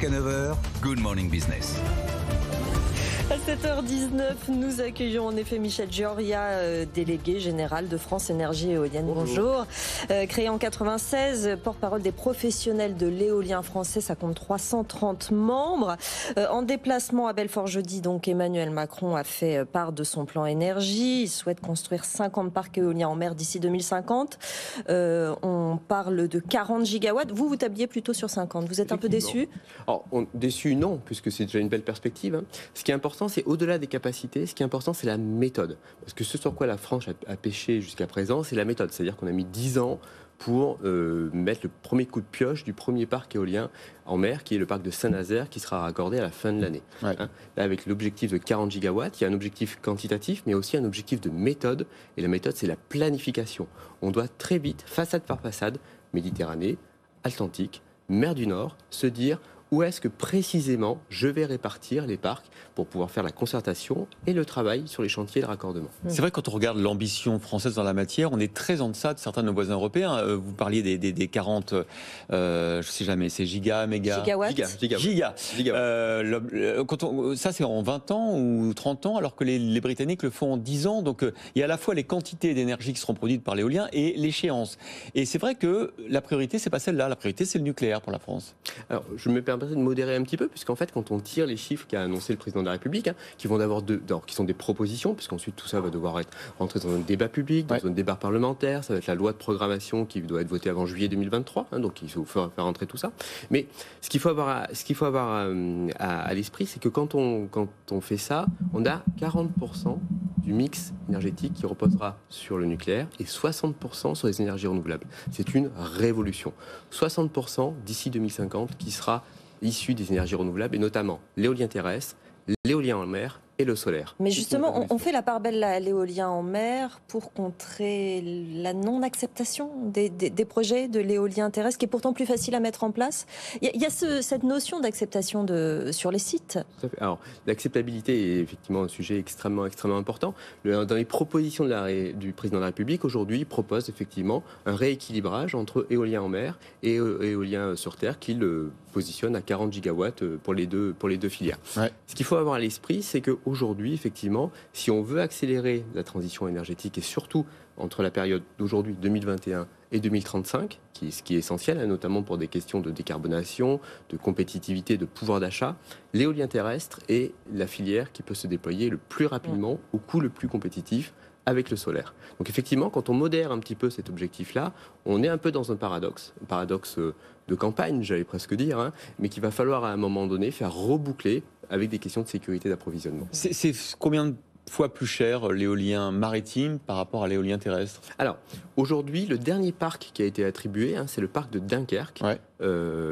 Jusqu'à 9h, Good Morning Business. À 7h19, nous accueillons en effet Michel Gioria, délégué général de France Énergie Éolienne. Bonjour. Créé en 96, porte-parole des professionnels de l'éolien français, ça compte 330 membres. En déplacement à Belfort jeudi, donc Emmanuel Macron a fait part de son plan énergie. Il souhaite construire 50 parcs éoliens en mer d'ici 2050. On parle de 40 gigawatts. Vous tabliez plutôt sur 50. Vous êtes un peu déçu ? Alors, déçu, non, puisque c'est déjà une belle perspective. Hein. Ce qui est important, c'est au-delà des capacités, ce qui est important, c'est la méthode. Parce que ce sur quoi la France a pêché jusqu'à présent, c'est la méthode. C'est-à-dire qu'on a mis 10 ans pour mettre le premier coup de pioche du premier parc éolien en mer, qui est le parc de Saint-Nazaire, qui sera raccordé à la fin de l'année. Ouais. Hein, là, avec l'objectif de 40 gigawatts, il y a un objectif quantitatif, mais aussi un objectif de méthode. Et la méthode, c'est la planification. On doit très vite, façade par façade, Méditerranée, Atlantique, mer du Nord, se dire où est-ce que précisément je vais répartir les parcs pour pouvoir faire la concertation et le travail sur les chantiers de raccordement. C'est vrai que quand on regarde l'ambition française dans la matière, on est très en deçà de certains de nos voisins européens. Vous parliez des 40, je ne sais jamais, c'est gigawatts. Ça c'est en 20 ans ou 30 ans, alors que les Britanniques le font en 10 ans. Donc il y a à la fois les quantités d'énergie qui seront produites par l'éolien et l'échéance. Et c'est vrai que la priorité, c'est pas celle-là. La priorité, c'est le nucléaire pour la France. Alors, je me permets de modérer un petit peu, puisqu'en fait, quand on tire les chiffres qu'a annoncé le président de la République, hein, qui sont des propositions, puisqu'ensuite tout ça va devoir être rentré dans un débat public, dans un débat parlementaire, ça va être la loi de programmation qui doit être votée avant juillet 2023, hein, donc il faut faire rentrer tout ça. Mais ce qu'il faut avoir à l'esprit, c'est que quand on fait ça, on a 40% du mix énergétique qui reposera sur le nucléaire et 60% sur les énergies renouvelables. C'est une révolution. 60% d'ici 2050 qui sera issu des énergies renouvelables et notamment l'éolien terrestre, l'éolien en mer et le solaire. Mais justement, on fait la part belle à l'éolien en mer pour contrer la non-acceptation des projets de l'éolien terrestre, qui est pourtant plus facile à mettre en place. Il y a cette notion d'acceptation sur les sites. Alors, l'acceptabilité est effectivement un sujet extrêmement important. Dans les propositions du président de la République, aujourd'hui, il propose effectivement un rééquilibrage entre éolien en mer et éolien sur terre, qu'il positionne à 40 gigawatts pour les deux filières. Ouais. Ce qu'il faut avoir à l'esprit, c'est que aujourd'hui, effectivement, si on veut accélérer la transition énergétique et surtout entre la période d'aujourd'hui, 2021 et 2035, ce qui est essentiel, hein, notamment pour des questions de décarbonation, de compétitivité, de pouvoir d'achat, l'éolien terrestre est la filière qui peut se déployer le plus rapidement, au coût le plus compétitif, avec le solaire. Donc effectivement, quand on modère un petit peu cet objectif-là, on est un peu dans un paradoxe de campagne, j'allais presque dire, hein, mais qu'il va falloir à un moment donné faire reboucler avec des questions de sécurité d'approvisionnement. C'est combien de fois plus cher l'éolien maritime par rapport à l'éolien terrestre? Alors, aujourd'hui, le dernier parc qui a été attribué, hein, c'est le parc de Dunkerque. Ouais.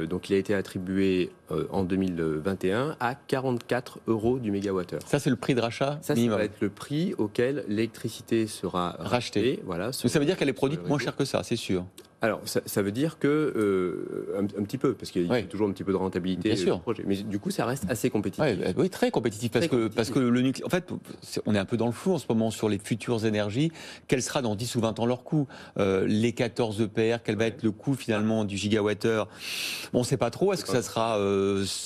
Donc il a été attribué en 2021 à 44 € du mégawattheure. Ça, c'est le prix de rachat minimum. Ça va être le prix auquel l'électricité sera rachetée. Voilà, donc ça veut dire qu'elle est produite moins cher que ça, c'est sûr. Alors, ça veut dire que un petit peu, parce qu'il y a toujours un petit peu de rentabilité du projet. Mais du coup, ça reste assez compétitif. Oui, très compétitif, parce que le nucléaire... En fait, on est un peu dans le flou en ce moment sur les futures énergies. Quel sera dans 10 ou 20 ans leur coût? Les 14 EPR, quel va être le coût finalement du gigawattheure? On ne sait pas trop. Est-ce que ça sera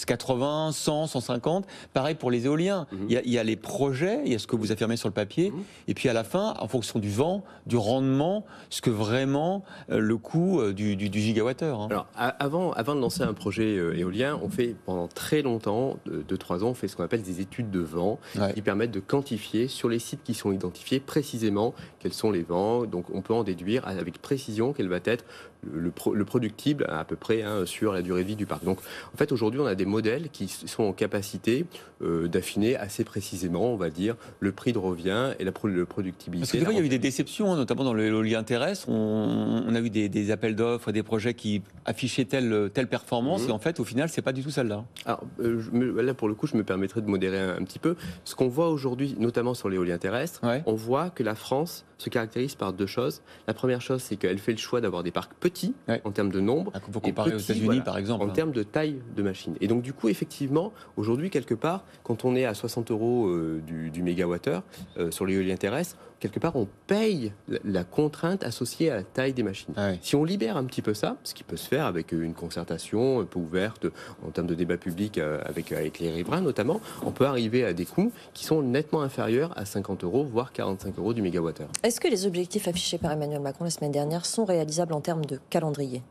80, 100, 150? Pareil pour les éoliens. Il y a les projets, il y a ce que vous affirmez sur le papier, et puis à la fin, en fonction du vent, du rendement, ce que vraiment le coût du gigawattheure. Hein. Alors, avant de lancer un projet éolien, on fait pendant très longtemps, 2-3 ans, on fait ce qu'on appelle des études de vent qui permettent de quantifier sur les sites qui sont identifiés précisément quels sont les vents. Donc, on peut en déduire avec précision quel va être le productible à peu près sur la durée de vie du parc. Donc, en fait, aujourd'hui, on a des modèles qui sont en capacité d'affiner assez précisément, on va dire, le prix de revient et la productivité. Parce que des fois, il y a eu des déceptions, notamment dans l'éolien terrestre. On a eu des appels d'offres, des projets qui affichaient telle performance, et en fait, au final, c'est pas du tout celle-là. Alors, là, pour le coup, je me permettrais de modérer un petit peu. Ce qu'on voit aujourd'hui, notamment sur l'éolien terrestre, on voit que la France se caractérise par deux choses. La première chose, c'est qu'elle fait le choix d'avoir des parcs petits en termes de nombre, pour comparer aux États-Unis, par exemple, en termes de taille de machine. Et donc, du coup, effectivement, aujourd'hui, quelque part, quand on est à 60 € du mégawattheure sur l'éolien terrestre, quelque part, on paye la contrainte associée à la taille des machines. Ah oui. Si on libère un petit peu ça, ce qui peut se faire avec une concertation un peu ouverte en termes de débat public avec les riverains notamment, on peut arriver à des coûts qui sont nettement inférieurs à 50 €, voire 45 € du mégawattheure. Est-ce que les objectifs affichés par Emmanuel Macron la semaine dernière sont réalisables en termes de calendrier ?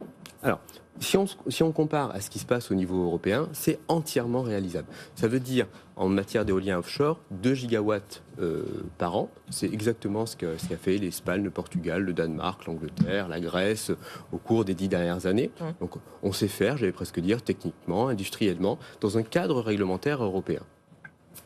Alors, si on compare à ce qui se passe au niveau européen, c'est entièrement réalisable. Ça veut dire, en matière d'éolien offshore, 2 gigawatts par an. C'est exactement ce qu'a fait l'Espagne, le Portugal, le Danemark, l'Angleterre, la Grèce au cours des 10 dernières années. Donc, on sait faire, j'allais presque dire, techniquement, industriellement, dans un cadre réglementaire européen.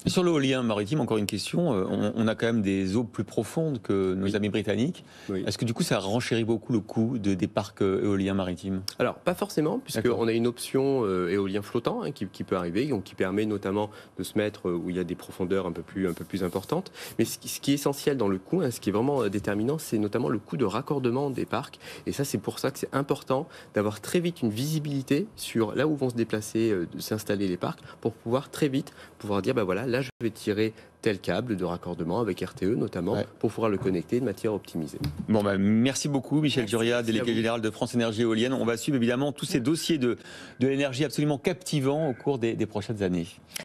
Et sur l'éolien maritime, encore une question, on a quand même des eaux plus profondes que nos amis britanniques. Oui. Est-ce que du coup ça renchérit beaucoup le coût des parcs éoliens maritimes ? Alors, pas forcément, puisqu'on a une option éolien flottant qui peut arriver, donc qui permet notamment de se mettre où il y a des profondeurs un peu plus importantes. Mais ce qui est essentiel dans le coût, ce qui est vraiment déterminant, c'est notamment le coût de raccordement des parcs. Et ça, c'est pour ça que c'est important d'avoir très vite une visibilité sur là où vont se déplacer, s'installer les parcs, pour pouvoir très vite pouvoir dire, voilà, là je vais tirer tel câble de raccordement avec RTE notamment, pour pouvoir le connecter de manière optimisée. Bon, merci beaucoup Michel Djuria, délégué général de France Énergie Éolienne. On va suivre évidemment tous ces dossiers de l'énergie absolument captivants au cours des prochaines années.